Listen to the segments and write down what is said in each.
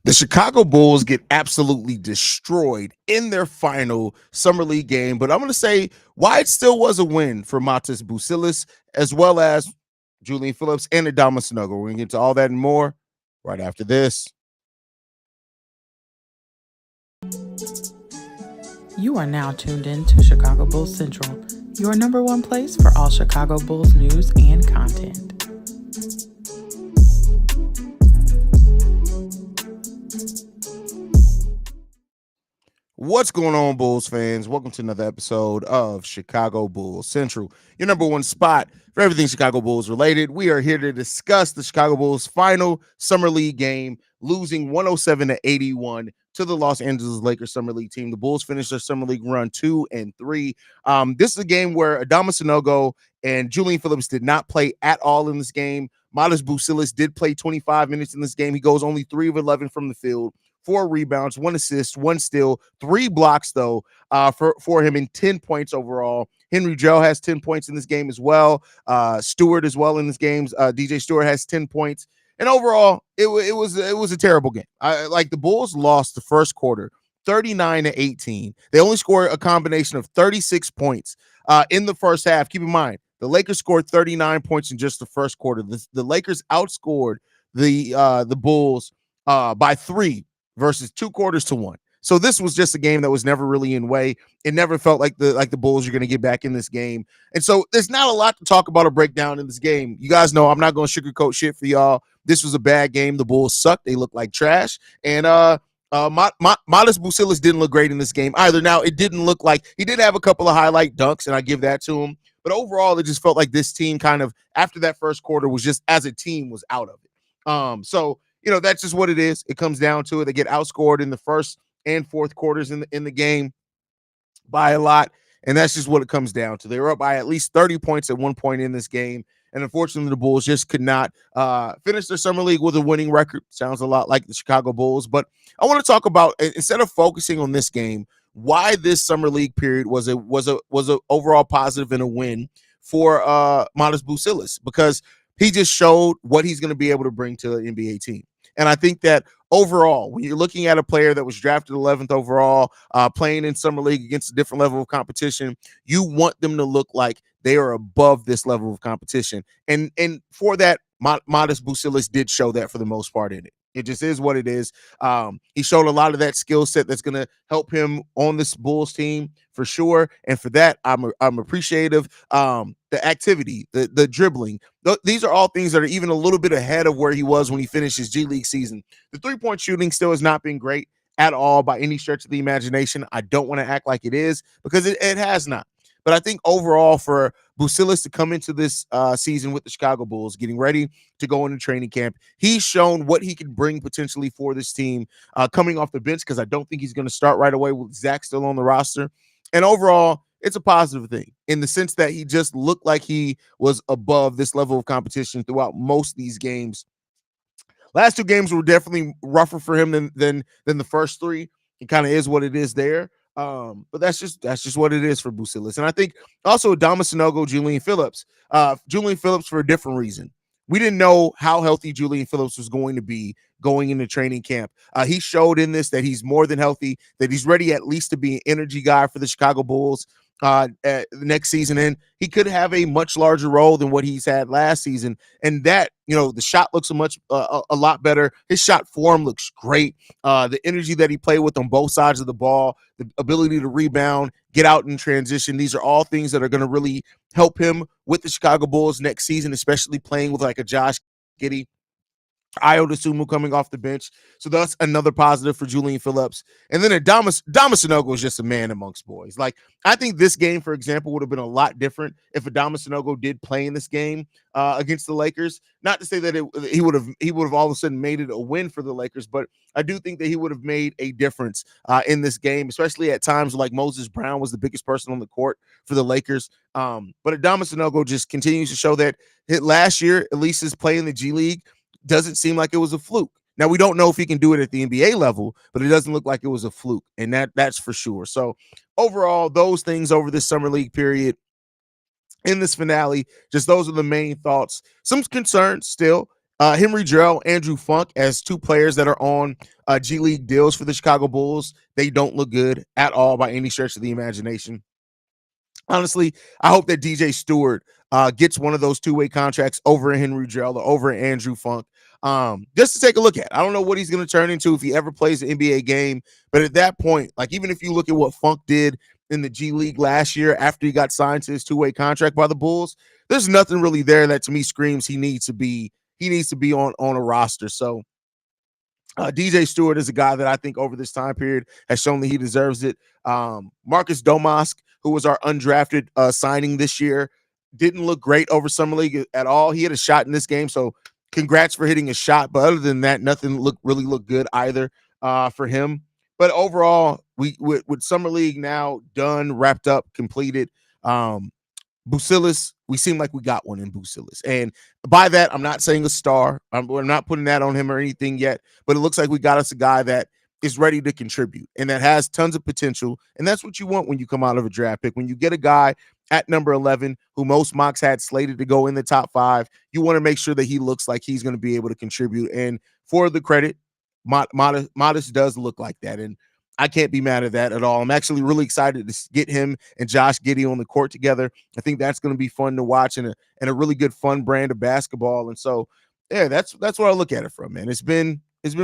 The Chicago Bulls get absolutely destroyed in their final summer league game, but I'm going to say why it still was a win for Matas Bucilis as well as Julian Phillips and Adama Snuggler. We're going to get to all that and more right after this. You are now tuned in to Chicago Bulls Central, your number one place for all Chicago Bulls news and content. What's going on, Bulls fans? Welcome to another episode of Chicago Bulls Central, your number one spot for everything Chicago Bulls related. We are here to discuss the Chicago Bulls' final summer league game, losing 107-81 to the Los Angeles Lakers summer league team. The Bulls finished their summer league run 2-3. This is a game where Adama Sanogo and Julian Phillips did not play at all in this game. Matas Bucilis did play 25 minutes in this game. He goes only 3 of 11 from the field. 4 rebounds, 1 assist, 1 steal, 3 blocks, though, for him, in 10 points overall. Henry Joe has 10 points in this game as well. Stewart as well in this game. DJ Stewart has 10 points. And overall, it was a terrible game. The Bulls lost the first quarter 39-18. They only scored a combination of 36 points in the first half. Keep in mind, the Lakers scored 39 points in just the first quarter. The Lakers outscored the Bulls by 3 versus 2 quarters to 1. So this was just a game that was never really in way. It never felt like the Bulls are going to get back in this game. And so there's not a lot to talk about or break down in this game. You guys know I'm not going to sugarcoat shit for y'all. This was a bad game. The Bulls sucked. They looked like trash. And Matas Bucilis didn't look great in this game either. Now, it didn't look like he did have a couple of highlight dunks, and I give that to him. But overall, it just felt like this team kind of, after that first quarter, was just, as a team, was out of it. That's just what it is. It comes down to it. They get outscored in the first and fourth quarters in the game by a lot, and that's just what it comes down to. They were up by at least 30 points at one point in this game, and unfortunately, the Bulls just could not finish their summer league with a winning record. Sounds a lot like the Chicago Bulls, but I want to talk about, instead of focusing on this game, why this summer league period was a overall positive and a win for Matas Bucilis, because he just showed what he's going to be able to bring to an NBA team. And I think that overall, when you're looking at a player that was drafted 11th overall, playing in summer league against a different level of competition, you want them to look like they are above this level of competition. And for that, Matas Bucilis did show that for the most part in it. It just is what it is. He showed a lot of that skill set that's going to help him on this Bulls team for sure. And for that, I'm appreciative. The activity, the dribbling, these are all things that are even a little bit ahead of where he was when he finished his G League season. The three-point shooting still has not been great at all by any stretch of the imagination. I don't want to act like it is, because it has not. But I think overall, for Bucilis to come into this season with the Chicago Bulls, getting ready to go into training camp, he's shown what he can bring potentially for this team coming off the bench, because I don't think he's going to start right away with Zach still on the roster. And overall, it's a positive thing in the sense that he just looked like he was above this level of competition throughout most of these games. Last 2 games were definitely rougher for him than the first 3. It kind of is what it is there. But that's just what it is for Bucilis. And I think also Adama Sanogo, Julian Phillips for a different reason. We didn't know how healthy Julian Phillips was going to be going into training camp. He showed in this that he's more than healthy, that he's ready at least to be an energy guy for the Chicago Bulls next season, and he could have a much larger role than what he's had last season. And that, the shot looks a lot better. His shot form looks great. The energy that he played with on both sides of the ball, the ability to rebound, get out in transition, these are all things that are going to really help him with the Chicago Bulls next season, especially playing with like a Josh Giddey, Ayo Dosunmu coming off the bench. So that's another positive for Julian Phillips. And then Adama Sanogo is just a man amongst boys. Like, I think this game, for example, would have been a lot different if Adama Sanogo did play in this game against the Lakers. Not to say that he would have all of a sudden made it a win for the Lakers, but I do think that he would have made a difference in this game, especially at times like Moses Brown was the biggest person on the court for the Lakers. But Adama Sanogo just continues to show that last year, at least his play in the G League, doesn't seem like it was a fluke. Now, we don't know if he can do it at the NBA level, but it doesn't look like it was a fluke, and that's for sure. So overall, those things over this summer league period, in this finale, just those are the main thoughts. Some concerns still Henry Drell, Andrew Funk as two players that are on G League deals for the Chicago Bulls. They don't look good at all by any stretch of the imagination. Honestly, I hope that DJ Stewart gets one of those two-way contracts over Henry Drell or over Andrew Funk, just to take a look at. I don't know what he's going to turn into if he ever plays an NBA game, but at that point, like even if you look at what Funk did in the G League last year after he got signed to his two-way contract by the Bulls, there's nothing really there that to me screams he needs to be on a roster. So DJ Stewart is a guy that I think over this time period has shown that he deserves it. Marcus Domask, who was our undrafted signing this year, didn't look great over Summer League at all. He had a shot in this game, so congrats for hitting a shot. But other than that, nothing really looked good either for him. But overall, we with Summer League now done, wrapped up, completed. Bucilis, we seem like we got one in Bucilis. And by that, I'm not saying a star. We're not putting that on him or anything yet, but it looks like we got us a guy that is ready to contribute and that has tons of potential. And that's what you want when you come out of a draft pick. When you get a guy at number 11, who most mocks had slated to go in the top 5, you want to make sure that he looks like he's going to be able to contribute. And for the credit, Modest does look like that. And I can't be mad at that at all. I'm actually really excited to get him and Josh Giddey on the court together. I think that's going to be fun to watch and a really good fun brand of basketball. And so, yeah, that's what I look at it from, man. It's been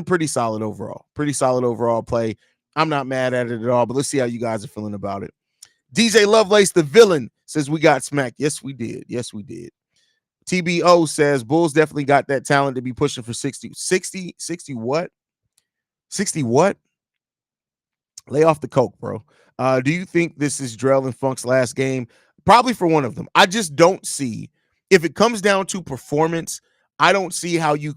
pretty solid overall. Pretty solid overall play. I'm not mad at it at all, but let's see how you guys are feeling about it. DJ Lovelace, the villain, says we got smacked. Yes, we did. Yes, we did. TBO says Bulls definitely got that talent to be pushing for 60 what? 60 what? Lay off the coke, bro. Do you think this is Drell and Funk's last game? Probably for one of them. I just don't see, if it comes down to performance, I don't see how you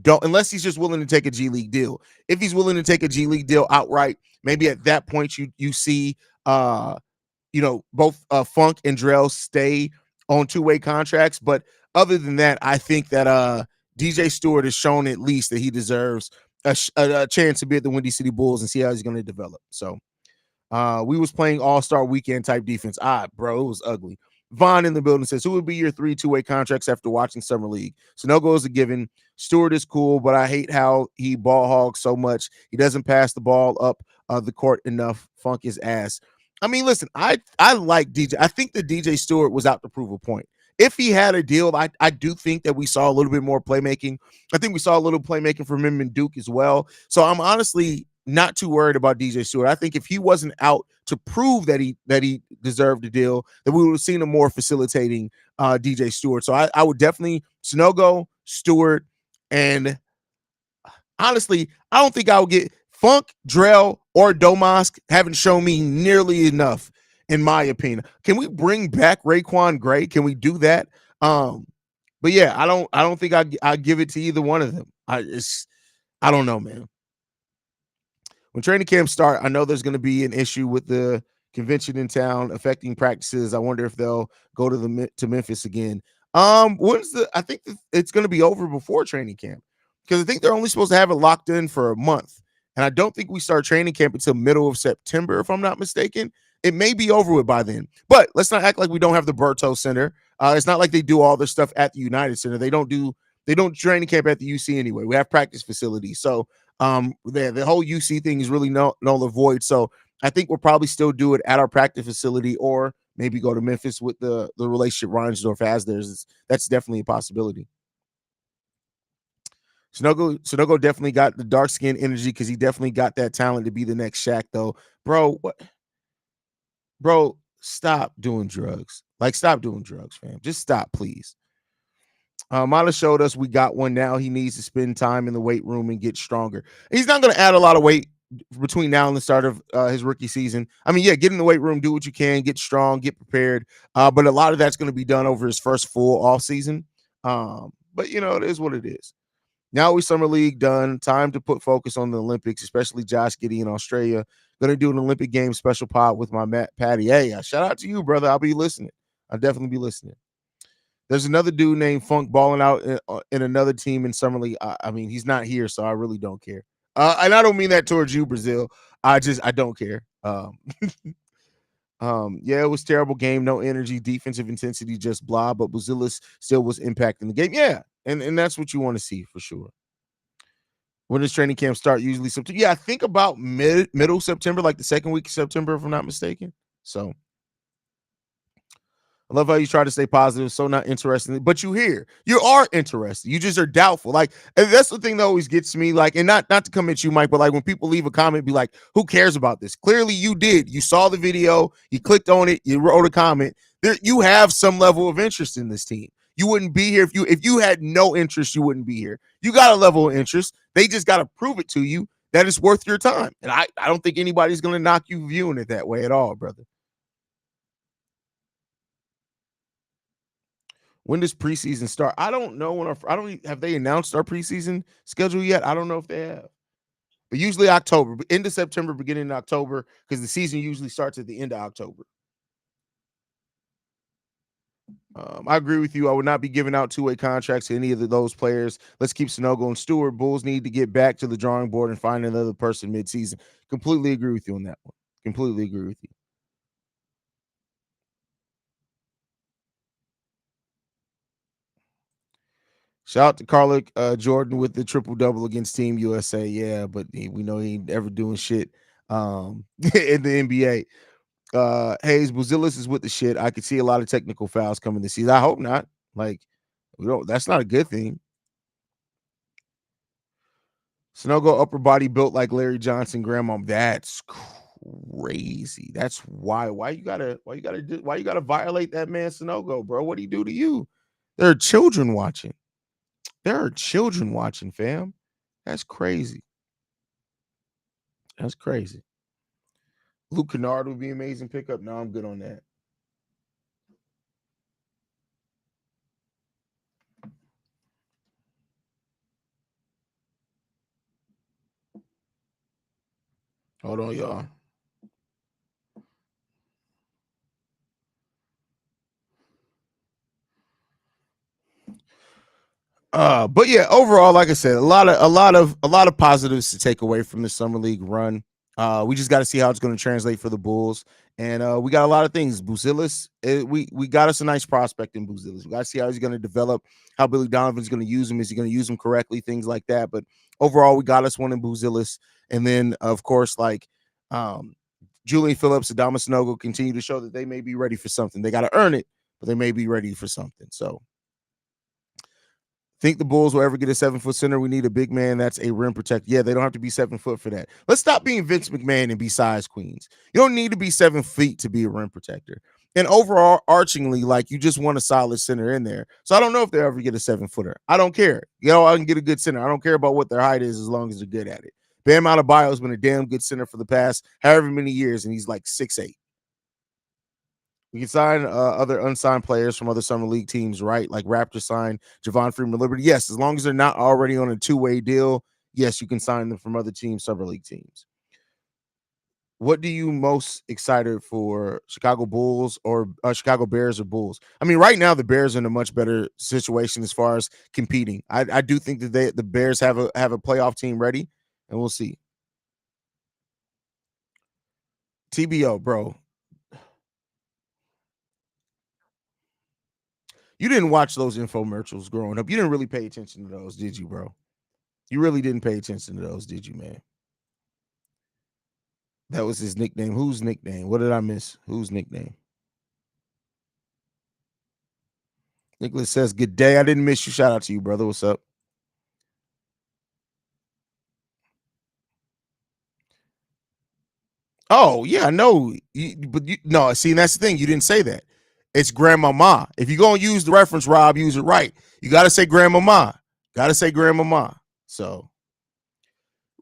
don't, unless he's just willing to take a G League deal. If he's willing to take a G League deal outright, maybe at that point you see both Funk and Drell stay on two-way contracts. But other than that, I think that DJ Stewart has shown at least that he deserves a chance to be at the Windy City Bulls and see how he's going to develop. So we was playing all-star weekend type defense. Bro, it was ugly. Vaughn in the building says, who would be your 3 two-way contracts after watching Summer League? Sunogo is a given. Stewart is cool, but I hate how he ball hogs so much. He doesn't pass the ball up the court enough. Funk his ass. I mean, listen, I like DJ. I think that DJ Stewart was out to prove a point. If he had a deal, I do think that we saw a little bit more playmaking. I think we saw a little playmaking from him and Duke as well. So I'm honestly not too worried about DJ Stewart. I think if he wasn't out to prove that he deserved a deal, that we would have seen a more facilitating DJ Stewart. So I would definitely Sunogo, Stewart, and honestly, I don't think I would get Funk, Drell, or Domask. Haven't shown me nearly enough, in my opinion. Can we bring back Raekwon Gray? Can we do that? But yeah, I don't think I give it to either one of them. I don't know, man. When training camps start, I know there's going to be an issue with the convention in town affecting practices. I wonder if they'll go to Memphis again. I think it's going to be over before training camp, because I think they're only supposed to have it locked in for a month. And I don't think we start training camp until middle of September, if I'm not mistaken. It may be over with by then. But let's not act like we don't have the Berto Center. It's not like they do all their stuff at the United Center. They don't training camp at the UC anyway. We have practice facilities. So the whole UC thing is really null or void. So I think we'll probably still do it at our practice facility, or maybe go to Memphis with the relationship Reinsdorf has there. That's definitely a possibility. Sunogo definitely got the dark skin energy, because he definitely got that talent to be the next Shaq, though. Bro, what? Bro, stop doing drugs. Like, stop doing drugs, fam. Just stop, please. Mala showed us we got one now. He needs to spend time in the weight room and get stronger. He's not going to add a lot of weight between now and the start of his rookie season. I mean, yeah, get in the weight room, do what you can, get strong, get prepared. But a lot of that's going to be done over his first full off season. But it is what it is. Now we Summer League done. Time to put focus on the Olympics, especially Josh Giddey in Australia. Going to do an Olympic Games special pod with my Patty. Hey, shout out to you, brother. I'll be listening. I'll definitely be listening. There's another dude named Funk balling out in another team in Summer League. I mean, he's not here, so I really don't care. And I don't mean that towards you, Brazil. I don't care. Yeah, it was terrible game, no energy, defensive intensity, just blah. But Buzelis still was impacting the game. Yeah, and that's what you want to see for sure. When does training camp start? Usually September. Yeah, I think about middle September, like the second week of September, if I'm not mistaken. So I love how you try to stay positive. So not interested, but you are interested. You just are doubtful. Like, and that's the thing that always gets me. Like, and not to come at you, Mike, but like when people leave a comment, be like, "Who cares about this?" Clearly, you did. You saw the video, you clicked on it, you wrote a comment. There, you have some level of interest in this team. You wouldn't be here if you had no interest. You wouldn't be here. You got a level of interest. They just got to prove it to you that it's worth your time. And I don't think anybody's going to knock you viewing it that way at all, brother. When does preseason start? I don't know when I don't have they announced our preseason schedule yet. I don't know if they have. But usually October, end of September, beginning of October, because the season usually starts at the end of October. I agree with you. I would not be giving out two-way contracts to any of those players. Let's keep Sonogo and Stewart. Bulls need to get back to the drawing board and find another person mid-season. Completely agree with you on that one. Completely agree with you. Shout out to Carla Jordan with the triple double against Team USA. Yeah, but we know he ain't ever doing shit in the NBA. Haize Buzelis is with the shit. I could see a lot of technical fouls coming this season. I hope not. Like, we don't. That's not a good thing. Sonogo upper body built like Larry Johnson, grandma. That's crazy. That's why you gotta violate that man Sonogo, bro. What'd he do to you? There are children watching. There are children watching, fam. That's crazy. That's crazy. Luke Kennard would be amazing pickup. No, I'm good on that. Hold on, y'all. But yeah, overall, like I said, a lot of positives to take away from the summer league run. We just got to see how it's going to translate for the Bulls, and we got a lot of things. Buzelis, we got us a nice prospect in Buzelis. We got to see how he's going to develop, how Billy Donovan's going to use him. Is he going to use him correctly? Things like that. But overall, we got us one in Buzelis, and then of course, like Julian Phillips, Adama Sanogo continue to show that they may be ready for something. They got to earn it, but they may be ready for something. So think the Bulls will ever get a 7-foot center? We need a big man that's a rim protector. Yeah, they don't have to be 7 foot for that. Let's stop being Vince McMahon and be size queens. You don't need to be 7 feet to be a rim protector. And overall, archingly, like you just want a solid center in there. So I don't know if they ever get a 7-footer. I don't care. I can get a good center. I don't care about what their height is as long as they're good at it. Bam Adebayo has been a damn good center for the past however many years, and he's like 6'8". We can sign other unsigned players from other summer league teams, right? Like Raptors signed Javon Freeman Liberty. Yes, as long as they're not already on a two-way deal, yes, you can sign them from other teams, summer league teams. What do you most excited for, Chicago Bulls or Chicago Bears or Bulls? I mean, right now the Bears are in a much better situation as far as competing. I do think that the Bears have a playoff team ready, and we'll see. TBO, bro. You didn't watch those infomercials growing up. You didn't really pay attention to those, did you, bro? You really didn't pay attention to those, did you, man? That was his nickname. Whose nickname? What did I miss? Whose nickname? Nicholas says, "Good day. I didn't miss you. Shout out to you, brother. What's up?" Oh, yeah, I know. But no, see, that's the thing. You didn't say that. It's grandmama. If you're going to use the reference, Rob, use it right. You got to say grandmama. Got to say grandmama. So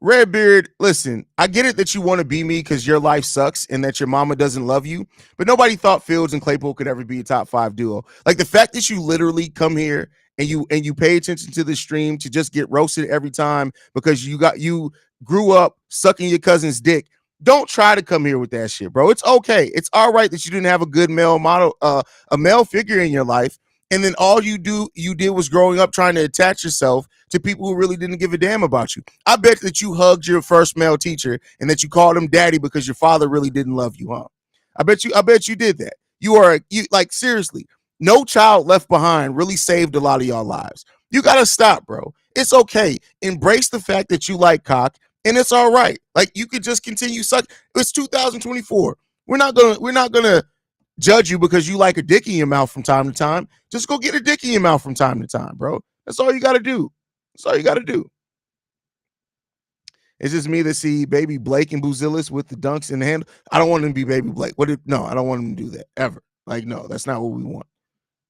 Redbeard, listen, I get it that you want to be me because your life sucks and that your mama doesn't love you, but nobody thought Fields and Claypool could ever be a top 5 duo. Like the fact that you literally come here and you pay attention to the stream to just get roasted every time because you grew up sucking your cousin's dick. Don't try to come here with that shit, bro. It's okay. It's all right that you didn't have a good male model, a male figure in your life, and then all you did was growing up trying to attach yourself to people who really didn't give a damn about you. I bet that you hugged your first male teacher and that you called him daddy because your father really didn't love you, huh? I bet you did that. You like seriously. No Child Left Behind really saved a lot of y'all lives. You gotta stop, bro. It's okay. Embrace the fact that you like cock, and it's all right. Like you could just continue suck. It's 2024. We're not gonna judge you because you like a dick in your mouth from time to time. Just go get a dick in your mouth from time to time, bro. That's all you gotta do. That's all you gotta do. It's just me that see baby Blake and Buzilis with the dunks in the hand. I don't want him to be baby Blake. No, I don't want him to do that ever. Like, no, that's not what we want.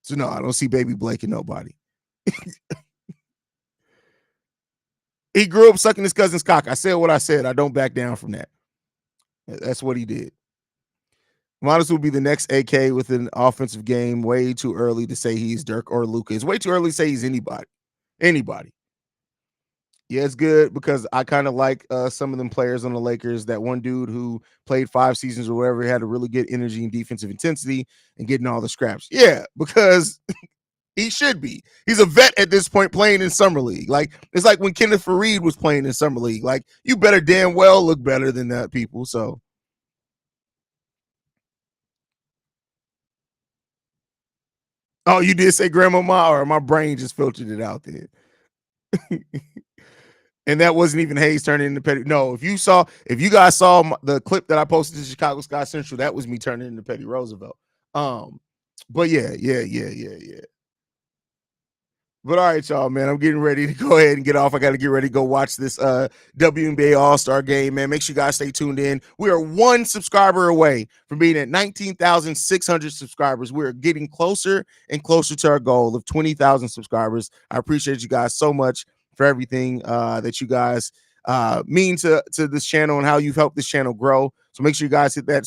So no, I don't see baby Blake and nobody. He grew up sucking his cousin's cock. I said what I said. I don't back down from that. That's what he did. Modest will be the next AK with an offensive game. Way too early to say he's Dirk or Luka. It's way too early to say he's anybody. Anybody. Yeah, it's good because I kind of like some of them players on the Lakers. That one dude who played 5 seasons or whatever had a really good energy and defensive intensity and getting all the scraps. Yeah, because he should be. He's a vet at this point playing in Summer League. Like, it's like when Kenneth Faried was playing in Summer League. Like, you better damn well look better than that, people. So, oh, you did say Grandmama, or my brain just filtered it out there. And that wasn't even Haize turning into Petty. No, if you guys saw the clip that I posted to Chicago Sky Central, that was me turning into Petty Roosevelt. But yeah. But all right, y'all, man, I'm getting ready to go ahead and get off. I got to get ready to go watch this WNBA All-Star game, man. Make sure you guys stay tuned in. We are one subscriber away from being at 19,600 subscribers. We're getting closer and closer to our goal of 20,000 subscribers. I appreciate you guys so much for everything that you guys mean to this channel and how you've helped this channel grow. So make sure you guys hit that